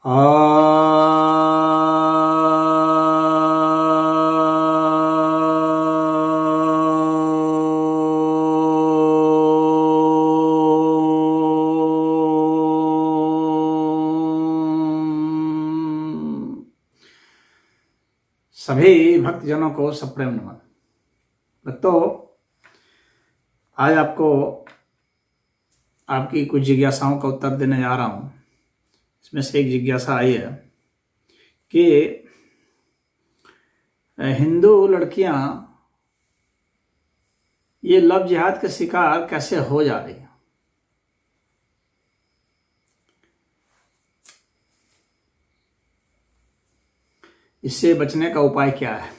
आ सभी भक्तजनों को सप्रेम नमन। भक्तों, आज आपको आपकी कुछ जिज्ञासाओं का उत्तर देने जा रहा हूँ। इसमें से एक जिज्ञासा आई है कि हिंदू लड़कियां ये लव जिहाद के शिकार कैसे हो जा रही हैं। इससे बचने का उपाय क्या है।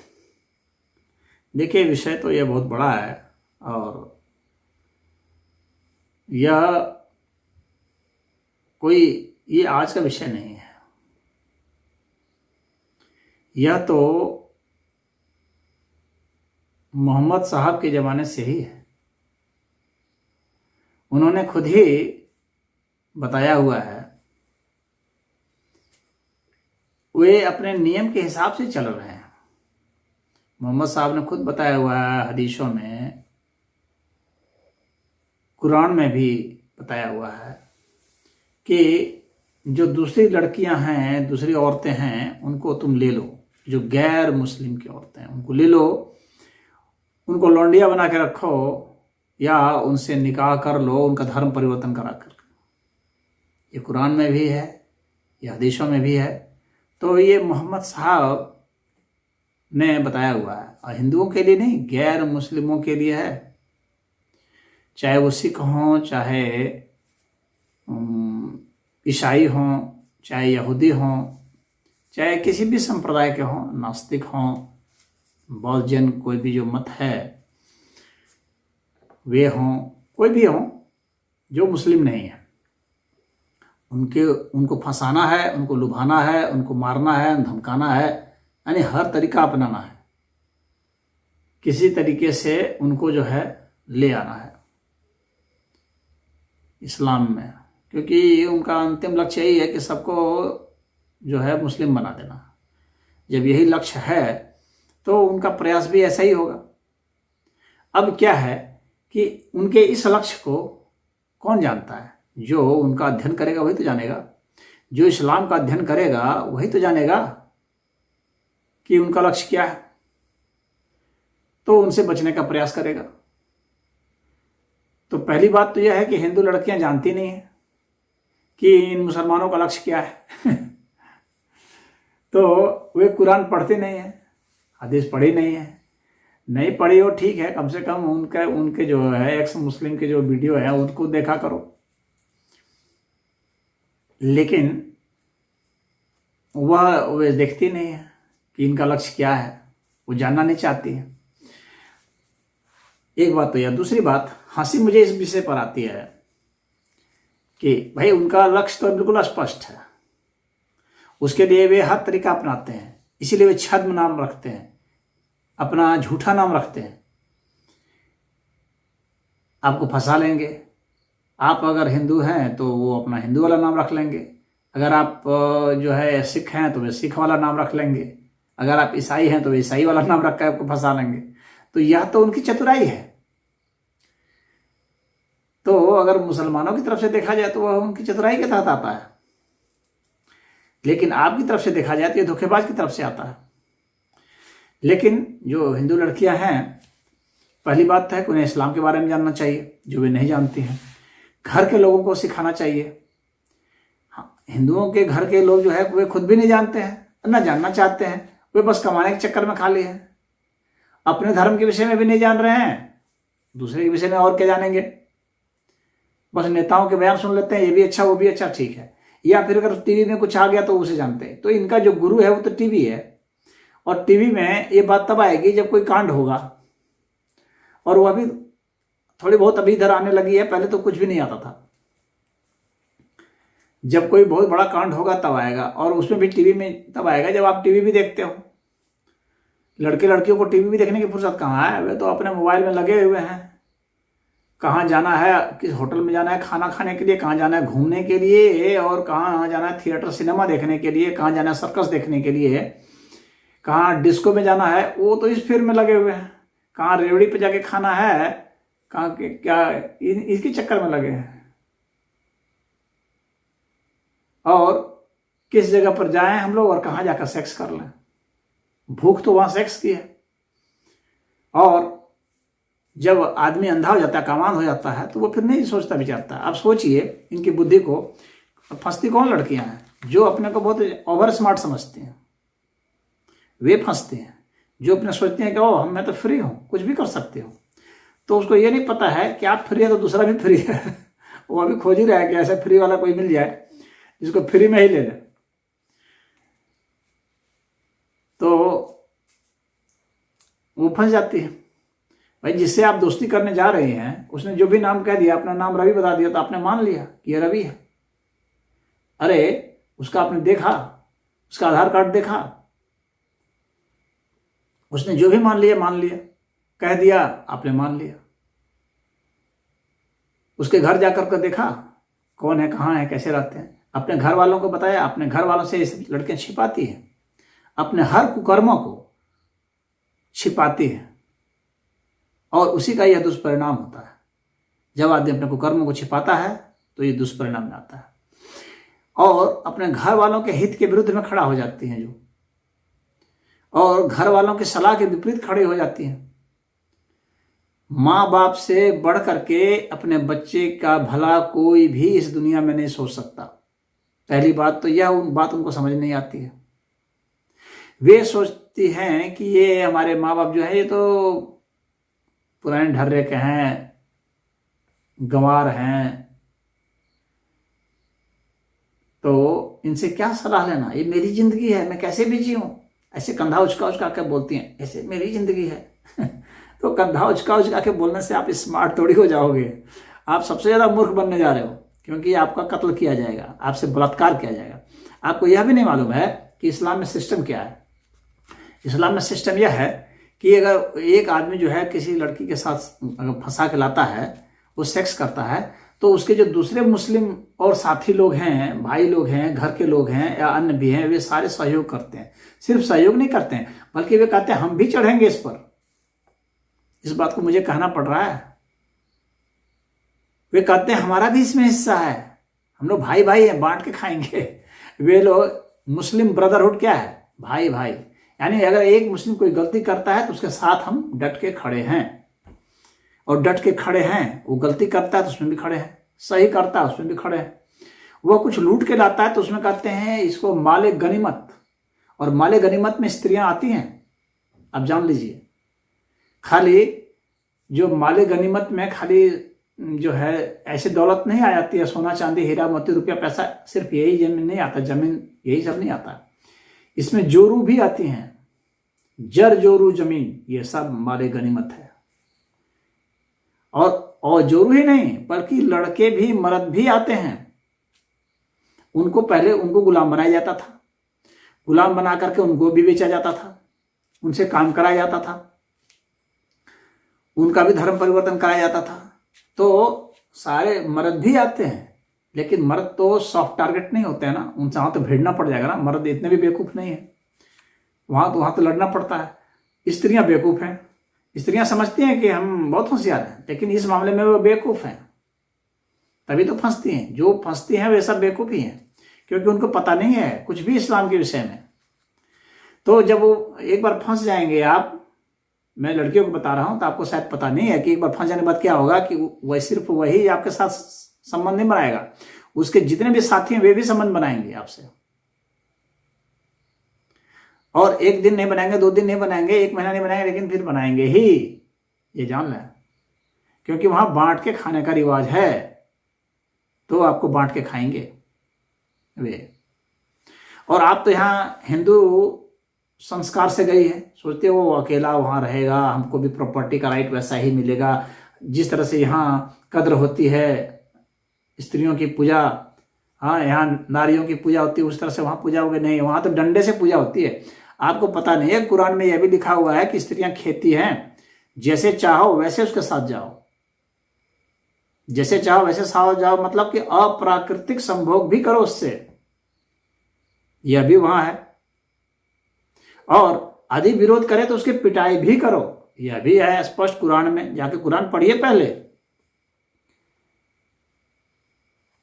देखिए, विषय तो यह बहुत बड़ा है और ये आज का विषय नहीं है। यह तो मोहम्मद साहब के ज़माने से ही है। उन्होंने खुद ही बताया हुआ है, वे अपने नियम के हिसाब से चल रहे हैं। मोहम्मद साहब ने खुद बताया हुआ है, हदीसों में, कुरान में भी बताया हुआ है कि जो दूसरी लड़कियां हैं, दूसरी औरतें हैं, उनको तुम ले लो। जो गैर मुस्लिम की औरतें हैं उनको ले लो, उनको लौंडिया बना के रखो या उनसे निकाह कर लो, उनका धर्म परिवर्तन करा कर। ये कुरान में भी है, ये हदीसों में भी है। तो ये मोहम्मद साहब ने बताया हुआ है, और हिंदुओं के लिए नहीं, गैर मुस्लिमों के लिए है। चाहे वो सिख हों, चाहे ईसाई हों, चाहे यहूदी हों, चाहे किसी भी संप्रदाय के हों, नास्तिक हों, बौद्ध जैन, कोई भी जो मत है वे हों, कोई भी हों जो मुस्लिम नहीं है, उनको फंसाना है, उनको लुभाना है, उनको मारना है, धमकाना है, यानी हर तरीका अपनाना है। किसी तरीके से उनको जो है ले आना है इस्लाम में, क्योंकि उनका अंतिम लक्ष्य यही है कि सबको जो है मुस्लिम बना देना। जब यही लक्ष्य है तो उनका प्रयास भी ऐसा ही होगा। अब क्या है कि उनके इस लक्ष्य को कौन जानता है? जो उनका अध्ययन करेगा वही तो जानेगा। जो इस्लाम का अध्ययन करेगा वही तो जानेगा कि उनका लक्ष्य क्या है, तो उनसे बचने का प्रयास करेगा। तो पहली बात तो यह है कि हिंदू लड़कियां जानती नहीं है कि इन मुसलमानों का लक्ष्य क्या है। तो वे कुरान पढ़ती नहीं है, हदीस पढ़ी नहीं है। नहीं पढ़ी हो ठीक है, कम से कम उनके जो है एक्स मुस्लिम के जो वीडियो है उनको देखा करो। लेकिन वे देखती नहीं है कि इनका लक्ष्य क्या है, वो जानना नहीं चाहती है। एक बात तो यह। दूसरी बात, हंसी मुझे इस विषय पर आती है कि भाई उनका लक्ष्य तो बिल्कुल स्पष्ट है, उसके लिए वे हर तरीका अपनाते हैं। इसीलिए वे छद्म नाम रखते हैं, अपना झूठा नाम रखते हैं। आपको फंसा लेंगे। आप अगर हिंदू हैं तो वो अपना हिंदू वाला नाम रख लेंगे, अगर आप जो है सिख हैं तो वे सिख वाला नाम रख लेंगे, अगर आप ईसाई हैं तो वे ईसाई वाला नाम रख कर आपको फंसा लेंगे। तो यह तो उनकी चतुराई है। तो अगर मुसलमानों की तरफ से देखा जाए तो वह उनकी चतुराई के तहत आता है, लेकिन आपकी तरफ से देखा जाए तो यह धोखेबाज की तरफ से आता है। लेकिन जो हिंदू लड़कियां हैं, पहली बात तो है कि उन्हें इस्लाम के बारे में जानना चाहिए, जो वे नहीं जानती हैं। घर के लोगों को सिखाना चाहिए। हाँ, हिंदुओं के घर के लोग जो है वे खुद भी नहीं जानते हैं, ना जानना चाहते हैं। वे बस कमाने के चक्कर में खाली हैं, अपने धर्म के विषय में भी नहीं जान रहे हैं, दूसरे के विषय में और क्या जानेंगे। बस नेताओं के बयान सुन लेते हैं, ये भी अच्छा वो भी अच्छा, ठीक है। या फिर अगर टीवी में कुछ आ गया तो उसे जानते हैं। तो इनका जो गुरु है वो तो टीवी है, और टीवी में ये बात तब आएगी जब कोई कांड होगा, और वो अभी थोड़ी बहुत अभी इधर आने लगी है, पहले तो कुछ भी नहीं आता था। जब कोई बहुत बड़ा कांड होगा तब आएगा, और उसमें भी टीवी में तब आएगा जब आप टीवी भी देखते हो। लड़के लड़कियों को टीवी भी देखने की फुर्सत कहाँ है, वे तो अपने मोबाइल में लगे हुए हैं, कहाँ जाना है, किस होटल में जाना है खाना खाने के लिए, कहाँ जाना है घूमने के लिए, और कहाँ जाना है थिएटर सिनेमा देखने के लिए, कहाँ जाना है सर्कस देखने के लिए, कहाँ डिस्को में जाना है, वो तो इस फिर में लगे हुए हैं। कहाँ रेवड़ी पे जाके खाना है, कहाँ के क्या, इसके चक्कर में लगे हैं। और किस जगह पर जाएं हम लोग और कहाँ जाकर सेक्स कर लें। भूख तो वहां सेक्स की है। और जब आदमी अंधा हो जाता है, कामान हो जाता है, तो वो फिर नहीं सोचता विचारता। आप सोचिए इनकी बुद्धि को फंसती कौन लड़कियां हैं? जो अपने को बहुत ओवर स्मार्ट समझती हैं, वे फंसती हैं। जो अपने सोचती हैं कि ओ मैं तो फ्री हूँ, कुछ भी कर सकती हूँ, तो उसको ये नहीं पता है कि आप फ्री है तो दूसरा भी फ्री है। वो अभी खोज ही रहा है कि ऐसा फ्री वाला कोई मिल जाए जिसको फ्री में ही ले ले। तो वो फंस जाती है। भाई जिससे आप दोस्ती करने जा रहे हैं उसने जो भी नाम कह दिया, अपना नाम रवि बता दिया, तो आपने मान लिया कि ये रवि है। अरे उसका आपने देखा, उसका आधार कार्ड देखा, उसने जो भी मान लिया, कह दिया आपने मान लिया। उसके घर जाकर के देखा कौन है, कहाँ है, कैसे रहते हैं, अपने घर वालों को बताया। अपने घर वालों से ये लड़कियां छिपाती हैं, अपने हर कुकर्मों को छिपाती हैं, और उसी का यह दुष्परिणाम होता है। जब आदमी अपने कुकर्मों को छिपाता है तो ये दुष्परिणाम में आता है, और अपने घर वालों के हित के विरुद्ध में खड़ा हो जाती हैं जो, और घर वालों की सलाह के विपरीत खड़ी हो जाती हैं। माँ बाप से बढ़ करके अपने बच्चे का भला कोई भी इस दुनिया में नहीं सोच सकता। पहली बात तो यह बात उनको समझ नहीं आती है। वे सोचती हैं कि ये हमारे माँ बाप जो है ये तो पुराने ढर्रे के हैं, गंवार हैं, तो इनसे क्या सलाह लेना, ये मेरी जिंदगी है, मैं कैसे भी जीऊं। ऐसे कंधा उचका के बोलती हैं, ऐसे मेरी जिंदगी है। तो कंधा उचका के बोलने से आप स्मार्ट थोड़ी हो जाओगे, आप सबसे ज्यादा मूर्ख बनने जा रहे हो, क्योंकि आपका कत्ल किया जाएगा, आपसे बलात्कार किया जाएगा। आपको यह भी नहीं मालूम है कि इस्लाम में सिस्टम क्या है। इस्लाम में सिस्टम यह है कि अगर एक आदमी जो है किसी लड़की के साथ अगर फंसा के लाता है, वो सेक्स करता है, तो उसके जो दूसरे मुस्लिम और साथी लोग हैं, भाई लोग हैं, घर के लोग हैं या अन्य भी हैं, वे सारे सहयोग करते हैं। सिर्फ सहयोग नहीं करते हैं बल्कि वे कहते हैं हम भी चढ़ेंगे इस पर। इस बात को मुझे कहना पड़ रहा है। वे कहते हैं हमारा भी इसमें हिस्सा है, हम लोग भाई भाई हैं, बांट के खाएंगे। वे लोग मुस्लिम ब्रदरहुड क्या है, भाई भाई, यानी अगर एक मुस्लिम कोई गलती करता है तो उसके साथ हम डट के खड़े हैं, और डट के खड़े हैं। वो गलती करता है तो उसमें भी खड़े हैं, सही करता है उसमें भी खड़े हैं। वो कुछ लूट के लाता है तो उसमें कहते हैं इसको माले गनीमत, और माले गनीमत में स्त्रियां आती हैं, आप जान लीजिए। खाली जो माले गनीमत में खाली जो है ऐसे दौलत नहीं आ जाती है, सोना चांदी हीरा मोती रुपया पैसा, सिर्फ यही जमीन नहीं आता, जमीन यही सब नहीं आता, इसमें जोरू भी आती हैं, जर जोरू जमीन, ये सब माले गनीमत है। और जोरू ही नहीं बल्कि लड़के भी मर्द भी आते हैं। उनको पहले उनको गुलाम बनाया जाता था, गुलाम बना करके उनको भी बेचा जाता था, उनसे काम कराया जाता था, उनका भी धर्म परिवर्तन कराया जाता था। तो सारे मर्द भी आते हैं, लेकिन मर्द तो सॉफ्ट टारगेट नहीं होते हैं ना, उनसे वहां तो भिड़ना पड़ जाएगा ना। मर्द इतने भी बेवकूफ नहीं है, वहां तो लड़ना पड़ता है। स्त्रियां बेवकूफ हैं, स्त्रियां समझती हैं कि हम बहुत होशियार हैं, लेकिन इस मामले में वो बेवकूफ हैं, तभी तो फंसती हैं। जो फंसती हैं वे सब बेवकूफ ही हैं, क्योंकि उनको पता नहीं है कुछ भी इस्लाम के विषय में। तो जब वो एक बार फंस जाएंगे, आप, मैं लड़कियों को बता रहा हूं तो आपको शायद पता नहीं है कि एक बार फंस जाने के बाद क्या होगा कि वह सिर्फ वही आपके साथ संबंध नहीं बनाएगा, उसके जितने भी साथी हैं वे भी संबंध बनाएंगे आपसे। और एक दिन नहीं बनाएंगे, 2 दिन नहीं बनाएंगे, 1 महीना नहीं बनाएंगे, लेकिन फिर बनाएंगे ही, ये जान लें। क्योंकि वहां बांट के खाने का रिवाज है, तो आपको बांट के खाएंगे वे। और आप तो यहाँ हिंदू संस्कार से गई है, सोचते हो वो अकेला वहां रहेगा, हमको भी प्रॉपर्टी का राइट वैसा ही मिलेगा। जिस तरह से यहाँ कद्र होती है स्त्रियों की पूजा, हाँ यहाँ नारियों की पूजा होती है, उस तरह से वहां पूजा होगी नहीं, वहां तो डंडे से पूजा होती है। आपको पता नहीं है, कुरान में यह भी लिखा हुआ है कि स्त्रियां खेती हैं, जैसे चाहो वैसे उसके साथ जाओ। जैसे चाहो वैसे साओ जाओ, मतलब कि अप्राकृतिक संभोग भी करो उससे, यह भी वहां है। और यदि विरोध करे तो उसकी पिटाई भी करो, यह भी है स्पष्ट कुरान में। जाके कुरान पढ़िए पहले।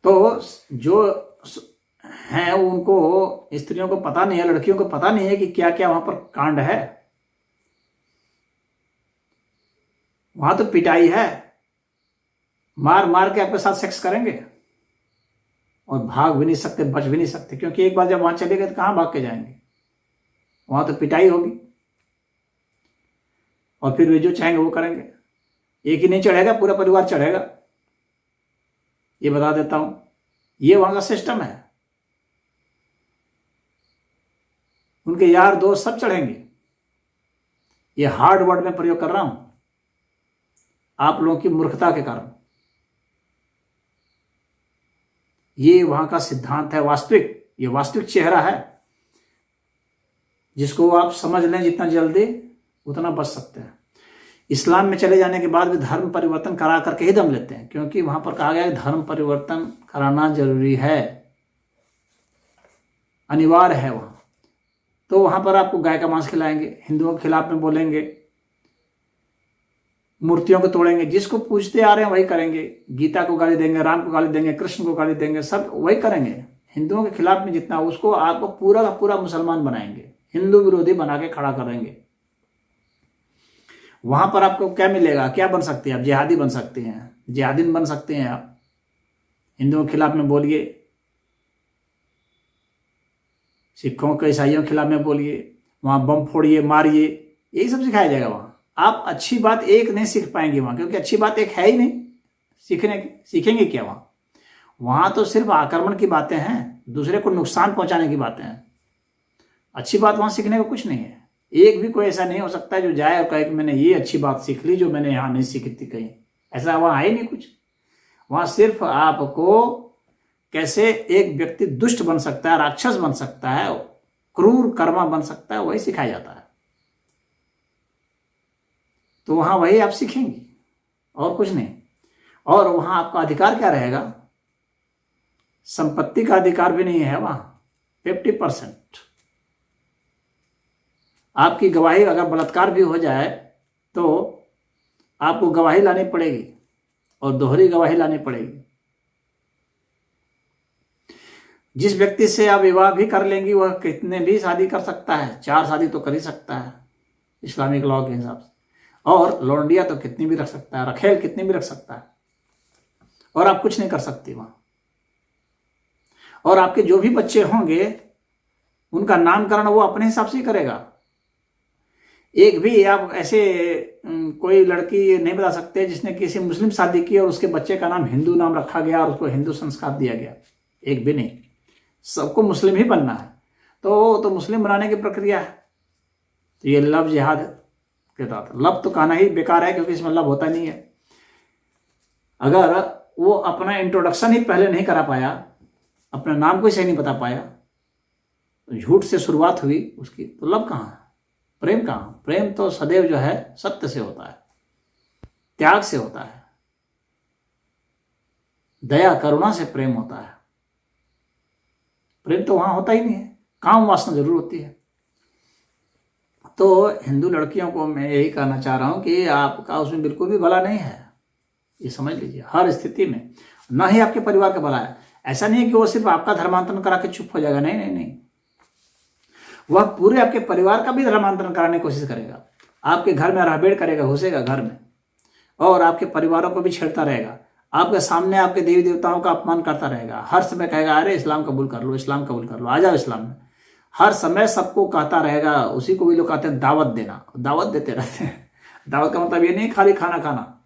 तो जो हैं उनको, स्त्रियों को पता नहीं है, लड़कियों को पता नहीं है कि क्या क्या वहां पर कांड है। वहां तो पिटाई है, मार मार के आपके साथ सेक्स करेंगे और भाग भी नहीं सकते, बच भी नहीं सकते, क्योंकि एक बार जब वहां चले गए तो कहां भाग के जाएंगे। वहां तो पिटाई होगी और फिर वे जो चाहेंगे वो करेंगे। एक ही नहीं चढ़ेगा, पूरा परिवार चढ़ेगा, ये बता देता हूं। ये वहां का सिस्टम है। उनके यार दोस्त सब चढ़ेंगे। ये हार्ड वर्ड में प्रयोग कर रहा हूं आप लोगों की मूर्खता के कारण। ये वहां का सिद्धांत है, वास्तविक, ये वास्तविक चेहरा है, जिसको आप समझ लें जितना जल्दी उतना बच सकते हैं। इस्लाम में चले जाने के बाद भी धर्म परिवर्तन करा करके ही दम लेते हैं, क्योंकि वहां पर कहा गया है धर्म परिवर्तन कराना जरूरी है, अनिवार्य है वहां। तो वहां पर आपको गाय का मांस खिलाएंगे, हिंदुओं के खिलाफ में बोलेंगे, मूर्तियों को तोड़ेंगे, जिसको पूजते आ रहे हैं वही करेंगे। गीता को गाली देंगे, राम को गाली देंगे, कृष्ण को गाली देंगे, सब वही करेंगे। हिंदुओं के खिलाफ में जितना, उसको आपको पूरा का पूरा मुसलमान बनाएंगे, हिंदू विरोधी बना के खड़ा करेंगे। वहां पर आपको क्या मिलेगा, क्या बन सकते हैं आप? जिहादी बन सकते हैं, जिहादीन बन सकते हैं आप। हिंदुओं के खिलाफ में बोलिए, सिखों के ईसाइयों के खिलाफ में बोलिए, वहां बम फोड़िए, मारिए, यही सब सिखाया जाएगा वहां। आप अच्छी बात एक नहीं सीख पाएंगे वहां, क्योंकि अच्छी बात एक है ही नहीं सीखने की। सीखेंगे क्या वहां? वहां तो सिर्फ आक्रमण की बातें हैं, दूसरे को नुकसान पहुंचाने की बातें हैं। अच्छी बात वहां सीखने को कुछ नहीं है। एक भी कोई ऐसा नहीं हो सकता जो जाए और कहे कि मैंने ये अच्छी बात सीख ली जो मैंने यहां नहीं सीखी थी कहीं। ऐसा वहां है ही नहीं कुछ। वहां सिर्फ आपको कैसे एक व्यक्ति दुष्ट बन सकता है, राक्षस बन सकता है, क्रूर कर्मा बन सकता है, वही सिखाया जाता है। तो वहां वही आप सीखेंगे और कुछ नहीं। और वहां आपका अधिकार क्या रहेगा? संपत्ति का अधिकार भी नहीं है वहां, 50%। आपकी गवाही, अगर बलात्कार भी हो जाए तो आपको गवाही लानी पड़ेगी और दोहरी गवाही लानी पड़ेगी। जिस व्यक्ति से आप विवाह भी कर लेंगी वह कितने भी शादी कर सकता है, 4 शादी तो कर ही सकता है इस्लामिक लॉ के हिसाब से। और लौंडिया तो कितनी भी रख सकता है, रखेल कितनी भी रख सकता है, और आप कुछ नहीं कर सकती वहां। और आपके जो भी बच्चे होंगे उनका नामकरण वो अपने हिसाब से ही करेगा। एक भी आप ऐसे कोई लड़की नहीं बता सकते जिसने किसी मुस्लिम शादी की और उसके बच्चे का नाम हिंदू नाम रखा गया और उसको हिंदू संस्कार दिया गया, एक भी नहीं। सबको मुस्लिम ही बनना है। तो मुस्लिम बनाने की प्रक्रिया है। तो ये लव जिहाद कहता था। लव तो कहना ही बेकार है, क्योंकि इसमें लव होता नहीं है। अगर वो अपना इंट्रोडक्शन ही पहले नहीं करा पाया, अपना नाम को ही सही नहीं बता पाया, झूठ से शुरुआत हुई उसकी, तो लव कहाँ है? प्रेम कहाँ? प्रेम तो सदैव जो है सत्य से होता है, त्याग से होता है, दया करुणा से प्रेम होता है। प्रेम तो वहां होता ही नहीं है, काम वासना जरूर होती है। तो हिंदू लड़कियों को मैं यही कहना चाह रहा हूं कि आपका उसमें बिल्कुल भी भला नहीं है, ये समझ लीजिए। हर स्थिति में ना ही आपके परिवार का भला है। ऐसा नहीं है कि वो सिर्फ आपका धर्मांतरण करा के चुप हो जाएगा, नहीं नहीं नहीं, वह पूरे आपके परिवार का भी धर्मांतरण कराने की कोशिश करेगा। आपके घर में रहबेड़ करेगा, घुसेगा घर में, और आपके परिवारों को भी छेड़ता रहेगा। आपके सामने आपके देवी देवताओं का अपमान करता रहेगा। हर समय कहेगा अरे इस्लाम कबूल कर लो, इस्लाम कबूल कर लो, आ जाओ इस्लाम में। हर समय सबको कहता रहेगा। उसी को भी लोग कहते हैं दावत देना, दावत देते रहते हैं। दावत का मतलब ये नहीं खाली खाना खाना।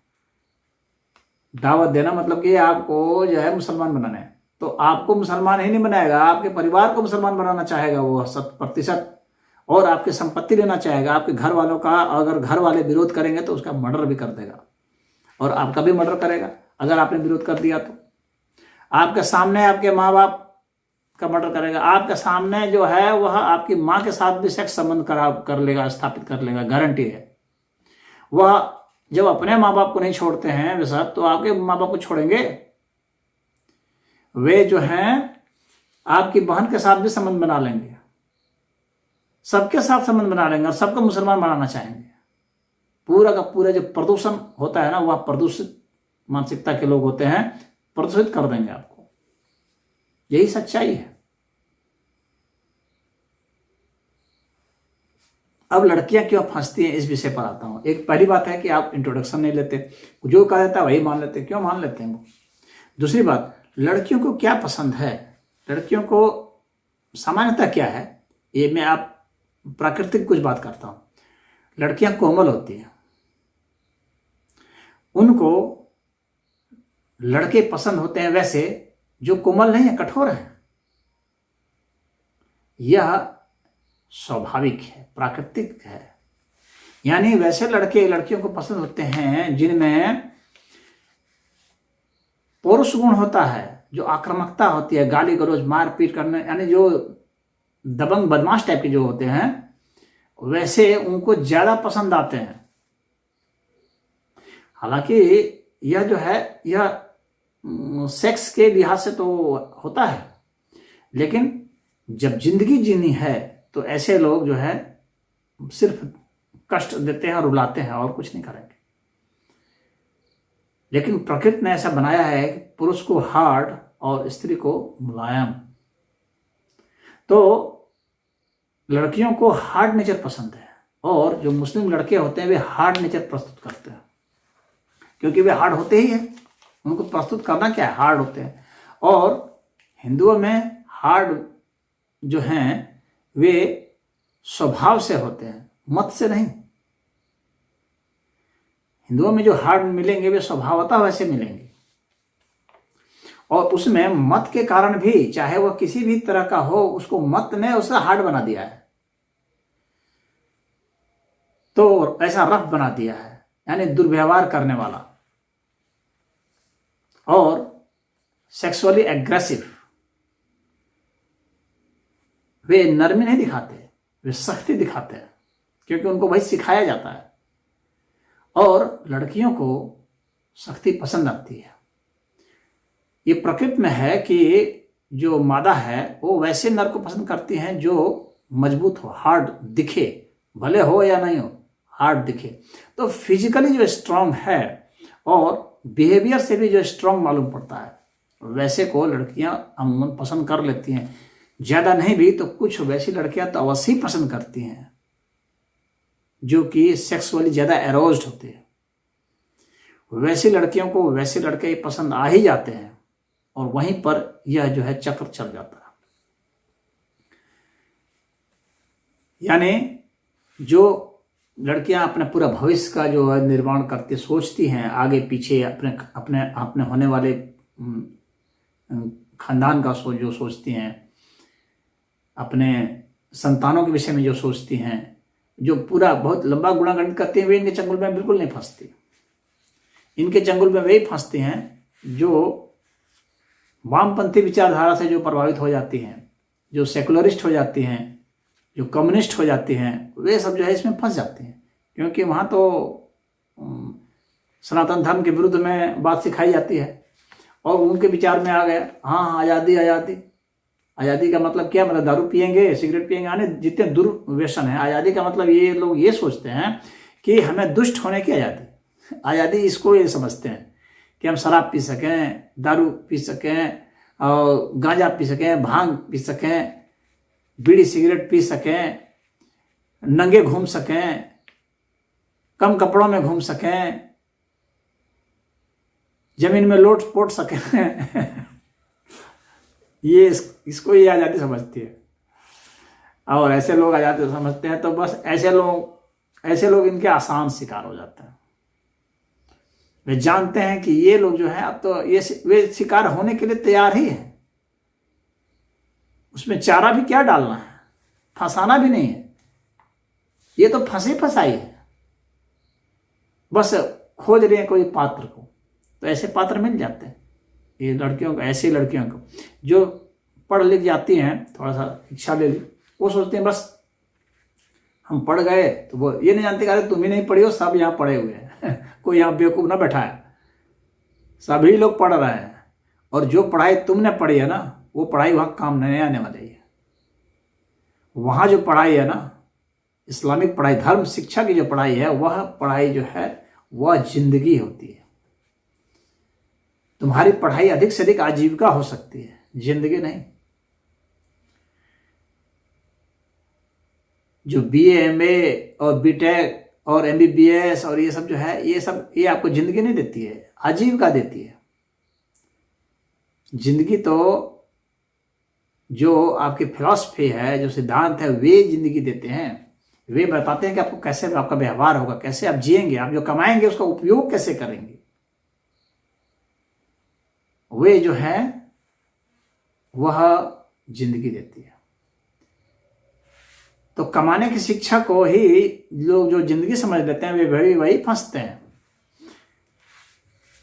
दावत देना मतलब कि आपको जो है मुसलमान बनाना है। तो आपको मुसलमान ही नहीं बनाएगा, आपके परिवार को मुसलमान बनाना चाहेगा वो 100%, और आपकी संपत्ति लेना चाहेगा। आपके घर वालों का अगर घर वाले विरोध करेंगे तो उसका मर्डर भी कर देगा, और आपका भी मर्डर करेगा अगर आपने विरोध कर दिया तो। आपके सामने आपके माँ बाप का मर्डर करेगा। आपके सामने जो है वह आपकी माँ के साथ भी सेक्स संबंध कर लेगा, स्थापित कर लेगा, गारंटी है। वह जब अपने माँ बाप को नहीं छोड़ते हैं वे सब, तो आपके माँ बाप को छोड़ेंगे? वे जो हैं आपकी बहन के साथ भी संबंध बना लेंगे, सबके साथ संबंध बना लेंगे और सबको मुसलमान बनाना चाहेंगे। पूरा का पूरा जो प्रदूषण होता है ना, वह प्रदूषित मानसिकता के लोग होते हैं, प्रदूषित कर देंगे आपको। यही सच्चाई है। अब लड़कियां क्यों फंसती हैं, इस विषय पर आता हूं। एक पहली बात है कि आप इंट्रोडक्शन नहीं लेते, जो कहा जाता है वही मान लेते। क्यों मान लेते हैं वो? दूसरी बात, लड़कियों को क्या पसंद है, लड़कियों को सामान्यतः क्या है, ये मैं आप प्राकृतिक कुछ बात करता हूं। लड़कियां कोमल होती हैं, उनको लड़के पसंद होते हैं वैसे जो कोमल नहीं है, कठोर है। यह स्वाभाविक है, प्राकृतिक है। यानी वैसे लड़के लड़कियों को पसंद होते हैं जिनमें पौरुष गुण होता है, जो आक्रामकता होती है, गाली गलौज मारपीट करने, यानी जो दबंग बदमाश टाइप के जो होते हैं, वैसे उनको ज्यादा पसंद आते हैं। हालांकि यह जो है यह सेक्स के लिहाज से तो होता है, लेकिन जब जिंदगी जीनी है तो ऐसे लोग जो है सिर्फ कष्ट देते हैं और रुलाते हैं और कुछ नहीं करेंगे। लेकिन प्रकृति ने ऐसा बनाया है कि पुरुष को हार्ड और स्त्री को मुलायम। तो लड़कियों को हार्ड नेचर पसंद है, और जो मुस्लिम लड़के होते हैं वे हार्ड नेचर प्रस्तुत करते हैं, क्योंकि वे हार्ड होते ही हैं। उनको प्रस्तुत करना क्या है, हार्ड होते हैं। और हिंदुओं में हार्ड जो हैं वे स्वभाव से होते हैं, मत से नहीं। हिंदुओं में जो हार्ड मिलेंगे वे स्वभावतः वैसे मिलेंगे, और उसमें मत के कारण भी, चाहे वह किसी भी तरह का हो, उसको मत ने उसे हार्ड बना दिया है, तो ऐसा रफ बना दिया है, यानी दुर्व्यवहार करने वाला और सेक्सुअली एग्रेसिव। वे नरमी नहीं दिखाते, वे सख्ती दिखाते हैं, क्योंकि उनको वही सिखाया जाता है। और लड़कियों को सख्ती पसंद आती है। ये प्रकृति में है कि जो मादा है वो वैसे नर को पसंद करती हैं जो मजबूत हो, हार्ड दिखे, भले हो या नहीं हो, हार्ड दिखे। तो फिजिकली जो स्ट्रांग है और बिहेवियर से भी जो स्ट्रांग मालूम पड़ता है, वैसे को लड़कियां अमूमन पसंद कर लेती हैं। ज्यादा नहीं भी तो कुछ वैसी लड़कियां तो अवश्य ही पसंद करती हैं जो कि सेक्सुअली ज्यादा एरोज्ड होती है। वैसी लड़कियों को वैसे लड़के पसंद आ ही जाते हैं, और वहीं पर यह जो है चक्र चल जाता है। यानी जो लड़कियां अपने पूरा भविष्य का जो है निर्माण करती सोचती हैं, आगे पीछे अपने अपने अपने होने वाले खानदान का जो सोचती हैं, अपने संतानों के विषय में जो सोचती हैं, जो पूरा बहुत लंबा गुणागणित करती हैं, वे इनके चंगुल में बिल्कुल नहीं फंसती। इनके चंगुल में वही फंसते हैं जो वामपंथी विचारधारा से जो प्रभावित हो जाती हैं, जो सेकुलरिस्ट हो जाती हैं, जो कम्युनिस्ट हो जाती हैं, वे सब जो है इसमें फंस जाते हैं। क्योंकि वहाँ तो सनातन धर्म के विरुद्ध में बात सिखाई जाती है, और उनके विचार में आ गया हाँ आज़ादी आज़ादी। आज़ादी का मतलब क्या, मतलब दारू पियेंगे, सिगरेट पियेंगे, यानी जितने दुर्व्यसन है। आज़ादी का मतलब ये लोग ये सोचते हैं कि हमें दुष्ट होने की आज़ादी। आज़ादी इसको ये समझते हैं कि हम शराब पी सकें, दारू पी सकें, और गांजा पी सकें, भांग पी सकें, बीड़ी सिगरेट पी सकें, नंगे घूम सकें, कम कपड़ों में घूम सकें, जमीन में लोट पोट सकें। ये इसको ये आज़ादी समझती है। और ऐसे लोग आज़ादी समझते हैं तो बस ऐसे लोग इनके आसान शिकार हो जाते हैं। वे जानते हैं कि ये लोग जो है अब तो वे शिकार होने के लिए तैयार ही है। उसमें चारा भी क्या डालना है, फंसाना भी नहीं है, ये तो फंसे फंसाई है। बस खोज रहे हैं कोई पात्र को, तो ऐसे पात्र मिल जाते हैं ये लड़कियों को। ऐसी लड़कियों को जो पढ़ लिख जाती हैं, थोड़ा सा शिक्षा ले ली, वो सोचते हैं बस हम पढ़ गए तो वो ये नहीं जानते कि अरे तुम ही नहीं पढ़ी हो, सब यहाँ पढ़े हुए हैं कोई यहाँ बेवकूफ़ ना बैठा है, सभी लोग पढ़ रहे हैं। और जो पढ़ाई तुमने पढ़ी है ना, वो पढ़ाई वहाँ काम नहीं आने वाली है। वहाँ जो पढ़ाई है ना, इस्लामिक पढ़ाई, धर्म शिक्षा की जो पढ़ाई है, वह पढ़ाई जो है वह जिंदगी होती है। तुम्हारी पढ़ाई अधिक से अधिक आजीविका हो सकती है, जिंदगी नहीं। जो बीए, एमए और बीटेक और एमबीबीएस और ये सब जो है, ये आपको जिंदगी नहीं देती है, आजीविका देती है। जिंदगी तो जो आपकी फिलॉसफी है, जो सिद्धांत है, वे जिंदगी देते हैं। वे बताते हैं कि आपको कैसे आपका व्यवहार होगा, कैसे आप जिएंगे, आप जो कमाएंगे उसका उपयोग कैसे करेंगे। वे जो है वह जिंदगी देती है। तो कमाने की शिक्षा को ही लोग जो जिंदगी समझ लेते हैं, वे वही फंसते हैं।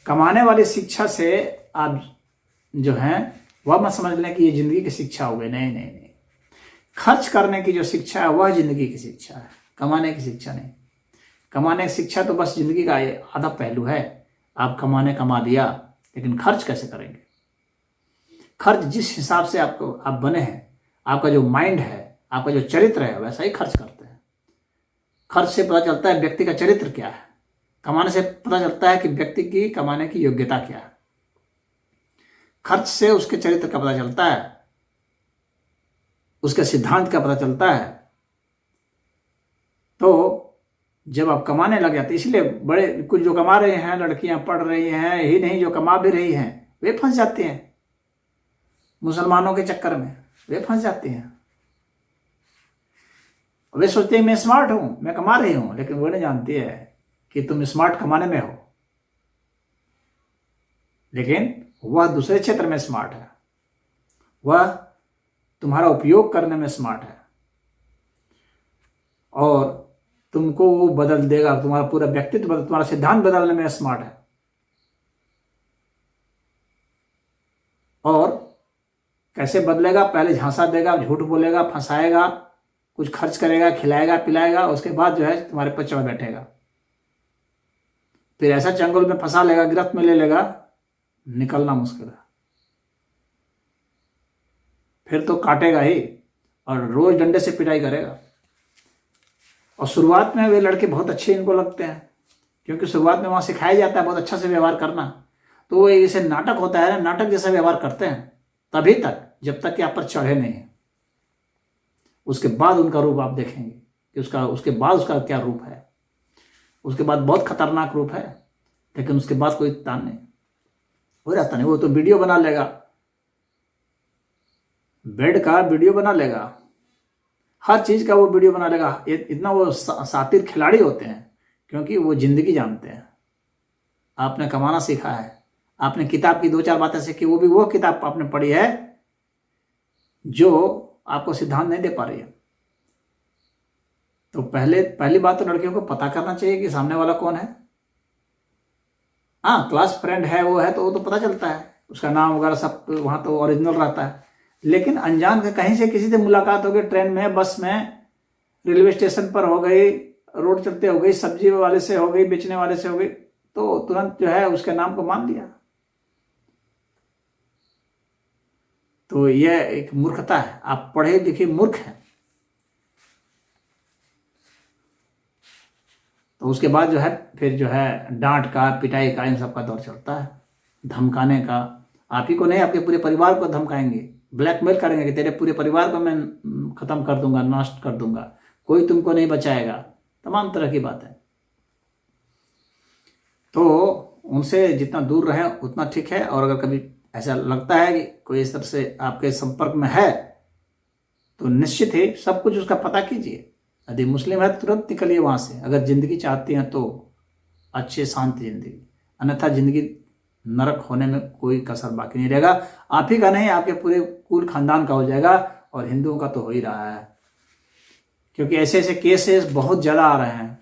कमाने वाली शिक्षा से आप जो है वह मत समझ लें कि ये जिंदगी की शिक्षा हो गई। नहीं नहीं नहीं, खर्च करने की जो शिक्षा है वह जिंदगी की शिक्षा है, कमाने की शिक्षा नहीं। कमाने की शिक्षा तो बस जिंदगी का आधा पहलू है। आप कमा दिया, लेकिन खर्च कैसे करेंगे? खर्च जिस हिसाब से आप बने हैं, आपका जो माइंड है, आपका जो चरित्र है, वैसा ही खर्च करते हैं। खर्च से पता चलता है व्यक्ति का चरित्र क्या है, कमाने से पता चलता है कि व्यक्ति की कमाने की योग्यता क्या है। खर्च से उसके चरित्र का पता चलता है, उसके सिद्धांत का पता चलता है। तो जब आप कमाने लग जाते, इसलिए बड़े कुछ जो कमा रहे हैं, लड़कियां पढ़ रही हैं ही नहीं, जो कमा भी रही हैं, वे फंस जाते हैं मुसलमानों के चक्कर में, वे फंस जाते हैं। वे सोचते हैं मैं स्मार्ट हूं, मैं कमा रही हूं, लेकिन वो नहीं जानती है कि तुम स्मार्ट कमाने में हो, लेकिन वह दूसरे क्षेत्र में स्मार्ट है, वह तुम्हारा उपयोग करने में स्मार्ट है, और तुमको वो बदल देगा, तुम्हारा पूरा व्यक्तित्व बदल, तुम्हारा सिद्धांत बदलने में स्मार्ट है। और कैसे बदलेगा? पहले झांसा देगा, झूठ बोलेगा, फंसाएगा, कुछ खर्च करेगा, खिलाएगा पिलाएगा, उसके बाद जो है तुम्हारे पर चढ़ बैठेगा। फिर ऐसा चंगुल में फंसा लेगा, गिरफ्त में ले लेगा, निकलना मुश्किल है। फिर तो काटेगा ही और रोज डंडे से पिटाई करेगा। और शुरुआत में वे लड़के बहुत अच्छे इनको लगते हैं, क्योंकि शुरुआत में वहां सिखाया जाता है बहुत अच्छा से व्यवहार करना। तो वो जैसे नाटक होता है ना, नाटक जैसा व्यवहार करते हैं तभी तक, जब तक कि आप पर चढ़े नहीं है। उसके बाद उनका रूप आप देखेंगे कि उसके बाद उसका क्या रूप है। उसके बाद बहुत खतरनाक रूप है, लेकिन उसके बाद कोई तान नहीं हो जाता नहीं। वो तो वीडियो बना लेगा, बेड का वीडियो बना लेगा, हर चीज का वो वीडियो बना लेगा। इतना वो सातिर खिलाड़ी होते हैं, क्योंकि वो जिंदगी जानते हैं। आपने कमाना सीखा है, आपने किताब की 2-4 बातें सीखी, वो भी वो किताब आपने पढ़ी है जो आपको सिद्धांत नहीं दे पा रही है। तो पहली बात तो लड़कियों को पता करना चाहिए कि सामने वाला कौन है। हाँ, क्लास फ्रेंड है, वो है तो वो तो पता चलता है, उसका नाम वगैरह सब वहां तो ओरिजिनल रहता है। लेकिन अनजान का कहीं से किसी से मुलाकात हो गई, ट्रेन में, बस में, रेलवे स्टेशन पर हो गई, रोड चलते हो गई, सब्जी वाले से हो गई, बेचने वाले से हो गई, तो तुरंत जो है उसके नाम को मान लिया। तो यह एक मूर्खता है। आप पढ़े लिखे मूर्ख हैं। तो उसके बाद जो है फिर जो है डांट का, पिटाई का, इन सब का दौर चलता है, धमकाने का। आप ही को नहीं, आपके पूरे परिवार को धमकाएंगे, ब्लैकमेल करेंगे कि तेरे पूरे परिवार को मैं खत्म कर दूंगा, नष्ट कर दूंगा, कोई तुमको नहीं बचाएगा, तमाम तरह की बात है। तो उनसे जितना दूर रहें उतना ठीक है। और अगर कभी ऐसा लगता है कि कोई इस तरह से आपके संपर्क में है, तो निश्चित ही सब कुछ उसका पता कीजिए। यदि मुस्लिम है तो तुरंत निकलिए वहां से। अगर जिंदगी चाहती हैं तो अच्छी शांति जिंदगी, अन्यथा जिंदगी नरक होने में कोई कसर बाकी नहीं रहेगा। आप ही का नहीं, आपके पूरे कुल खानदान का हो जाएगा, और हिंदुओं का तो हो ही रहा है, क्योंकि ऐसे ऐसे केसेस बहुत ज्यादा आ रहे हैं।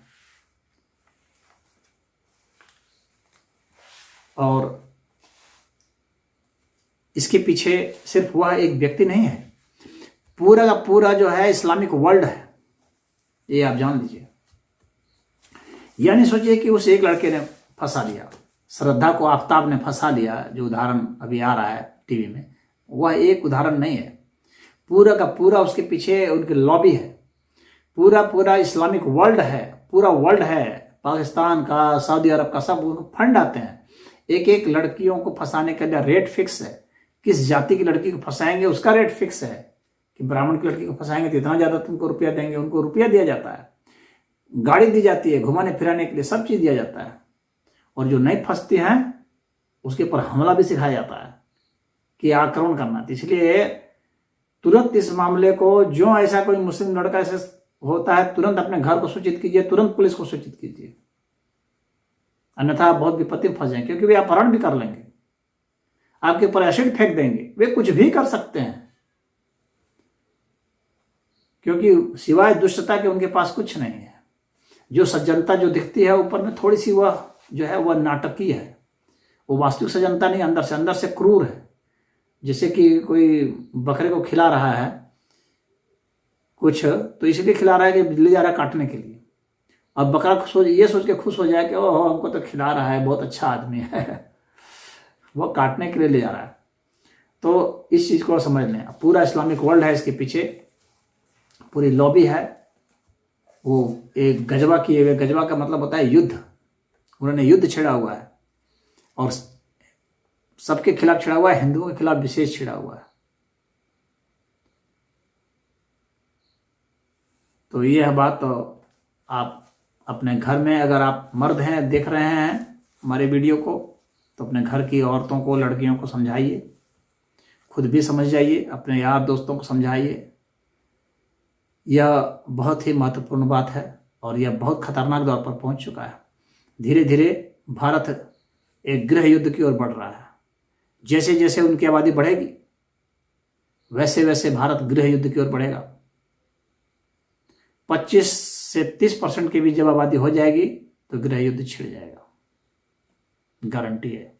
और इसके पीछे सिर्फ वह एक व्यक्ति नहीं है, पूरा का पूरा जो है इस्लामिक वर्ल्ड है। ये आप जान लीजिए। यानी सोचिए कि उस एक लड़के ने फंसा लिया, श्रद्धा को आफ्ताब ने फंसा लिया, जो उदाहरण अभी आ रहा है टीवी में, वह एक उदाहरण नहीं है, पूरा का पूरा उसके पीछे उनकी लॉबी है, पूरा इस्लामिक वर्ल्ड है, पूरा वर्ल्ड है, पाकिस्तान का, सऊदी अरब का, सब फंड आते हैं। एक एक लड़कियों को फंसाने का रेट फिक्स है, किस जाति की लड़की को फंसाएंगे उसका रेट फिक्स है, कि ब्राह्मण की लड़की को फंसाएंगे तो इतना ज्यादा तुमको रुपया देंगे, उनको रुपया दिया जाता है, गाड़ी दी जाती है, घुमाने फिराने के लिए सब चीज दिया जाता है। और जो नहीं फंसती हैं उसके ऊपर हमला भी सिखाया जाता है कि आक्रमण करना। इसलिए तुरंत इस मामले को, जो ऐसा कोई मुस्लिम लड़का ऐसे होता है, तुरंत अपने घर को सूचित कीजिए, तुरंत पुलिस को सूचित कीजिए, अन्यथा आप बहुत विपत्ति में फंस जाएंगे, क्योंकि वे अपहरण भी कर लेंगे, आपके ऊपर एसिड फेंक देंगे, वे कुछ भी कर सकते हैं, क्योंकि सिवाय दुष्टता के उनके पास कुछ नहीं है। जो सज्जनता जो दिखती है ऊपर में, थोड़ी सी वह जो है वह नाटकीय है, वो वास्तविक सज्जनता नहीं, अंदर से क्रूर है। जैसे कि कोई बकरे को खिला रहा है कुछ, तो इसलिए खिला रहा है कि बिजली जा रहा है काटने के लिए, अब बकरा ये सोच के खुश हो जाए कि ओह हमको तो खिला रहा है, बहुत अच्छा आदमी है वह काटने के लिए ले जा रहा है। तो इस चीज को समझ लें, पूरा इस्लामिक वर्ल्ड है इसके पीछे, पूरी लॉबी है, वो एक गजवा किए हुए, गजवा का मतलब होता है युद्ध, उन्होंने युद्ध छेड़ा हुआ है, और सबके खिलाफ छिड़ा हुआ है, हिंदुओं के खिलाफ विशेष छिड़ा हुआ है। तो ये है बात। तो आप अपने घर में, अगर आप मर्द हैं, देख रहे हैं हमारे वीडियो को, तो अपने घर की औरतों को, लड़कियों को समझाइए, खुद भी समझ जाइए, अपने यार दोस्तों को समझाइए। यह बहुत ही महत्वपूर्ण बात है और यह बहुत खतरनाक दौर पर पहुंच चुका है। धीरे धीरे भारत एक गृह युद्ध की ओर बढ़ रहा है। जैसे जैसे उनकी आबादी बढ़ेगी, वैसे वैसे भारत गृह युद्ध की ओर बढ़ेगा। 25 से 30% की भी जब आबादी हो जाएगी तो गृह युद्ध छिड़ जाएगा, गारंटी है।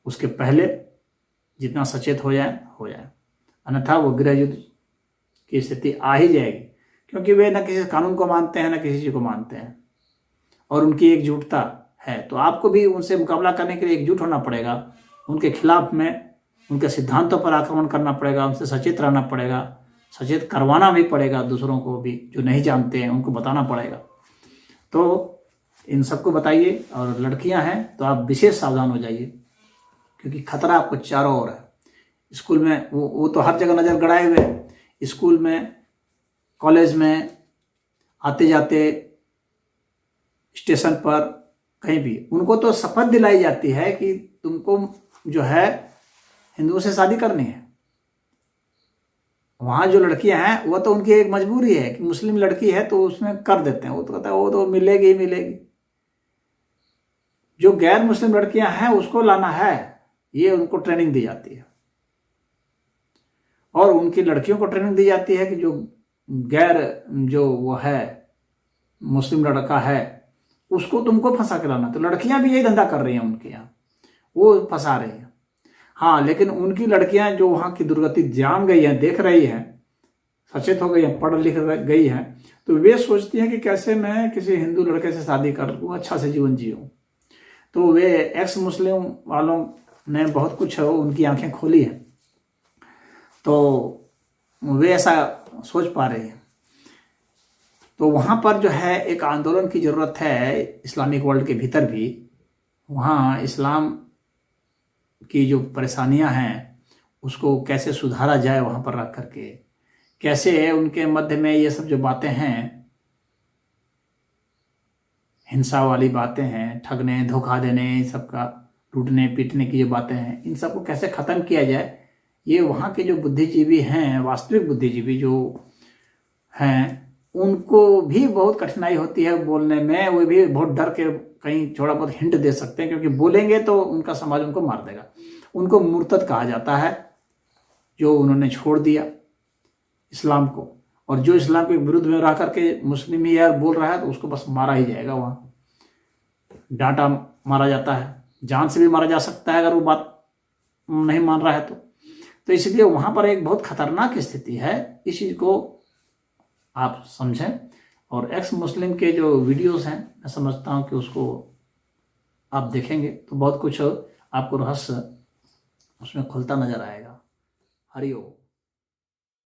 उसके पहले जितना सचेत हो जाए, अन्यथा वो गृह युद्ध की स्थिति आ ही जाएगी, क्योंकि वे न किसी कानून को मानते हैं, न किसी चीज को मानते हैं, और उनकी एकजुटता है। तो आपको भी उनसे मुकाबला करने के लिए एकजुट होना पड़ेगा, उनके खिलाफ में, उनके सिद्धांतों पर आक्रमण करना पड़ेगा, उनसे सचेत रहना पड़ेगा, सचेत करवाना भी पड़ेगा, दूसरों को भी जो नहीं जानते हैं उनको बताना पड़ेगा। तो इन सबको बताइए, और लड़कियां हैं तो आप विशेष सावधान हो जाइए, क्योंकि खतरा आपको चारों ओर है। स्कूल में वो तो हर जगह नजर गड़ाए हुए, स्कूल में, कॉलेज में, आते जाते, स्टेशन पर, कहीं भी उनको तो शपथ दिलाई जाती है कि तुमको जो है हिंदुओं से शादी करनी है। वहां जो लड़कियां हैं वो तो उनकी एक मजबूरी है कि मुस्लिम लड़की है तो उसमें कर देते हैं, वो तो कहता है वो तो मिलेगी ही मिलेगी। जो गैर मुस्लिम लड़कियां हैं उसको लाना है, ये उनको ट्रेनिंग दी जाती है। और उनकी लड़कियों को ट्रेनिंग दी जाती है कि जो गैर, जो वो है मुस्लिम लड़का है, उसको तुमको फंसा के लाना। तो लड़कियां भी यही धंधा कर रही हैं उनके यहाँ, वो फंसा रही हैं। हाँ, लेकिन उनकी लड़कियां जो वहां की दुर्गति जान गई हैं, देख रही हैं, सचेत हो गई हैं, पढ़ लिख गई हैं, तो वे सोचती हैं कि कैसे मैं किसी हिंदू लड़के से शादी कर लूँ, अच्छा से जीवन जीऊँ। तो वे एक्स मुस्लिम वालों ने बहुत कुछ उनकी आंखें खोली हैं, तो वे ऐसा सोच पा रहे हैं। तो वहां पर जो है एक आंदोलन की जरूरत है इस्लामिक वर्ल्ड के भीतर भी। वहां इस्लाम की जो परेशानियां हैं उसको कैसे सुधारा जाए, वहां पर रख करके कैसे उनके मध्य में ये सब जो बातें हैं, हिंसा वाली बातें हैं, ठगने, धोखा देने, सबका लूटने पीटने की जो बातें हैं, इन सबको कैसे खत्म किया जाए, ये वहाँ के जो बुद्धिजीवी हैं, वास्तविक बुद्धिजीवी जो हैं, उनको भी बहुत कठिनाई होती है बोलने में। वो भी बहुत डर के कहीं थोड़ा बहुत हिंट दे सकते हैं, क्योंकि बोलेंगे तो उनका समाज उनको मार देगा। उनको मुर्तद कहा जाता है, जो उन्होंने छोड़ दिया इस्लाम को, और जो इस्लाम के विरुद्ध में रह करके मुस्लिम ही यार बोल रहा है तो उसको बस मारा ही जाएगा। वहाँ डांटा मारा जाता है, जान से भी मारा जा सकता है अगर वो बात नहीं मान रहा है तो इसलिए वहां पर एक बहुत खतरनाक स्थिति है। इस चीज को आप समझें और एक्स मुस्लिम के जो वीडियोस हैं, मैं समझता हूँ कि उसको आप देखेंगे तो बहुत कुछ आपको रहस्य उसमें खुलता नजर आएगा। हरि ओम।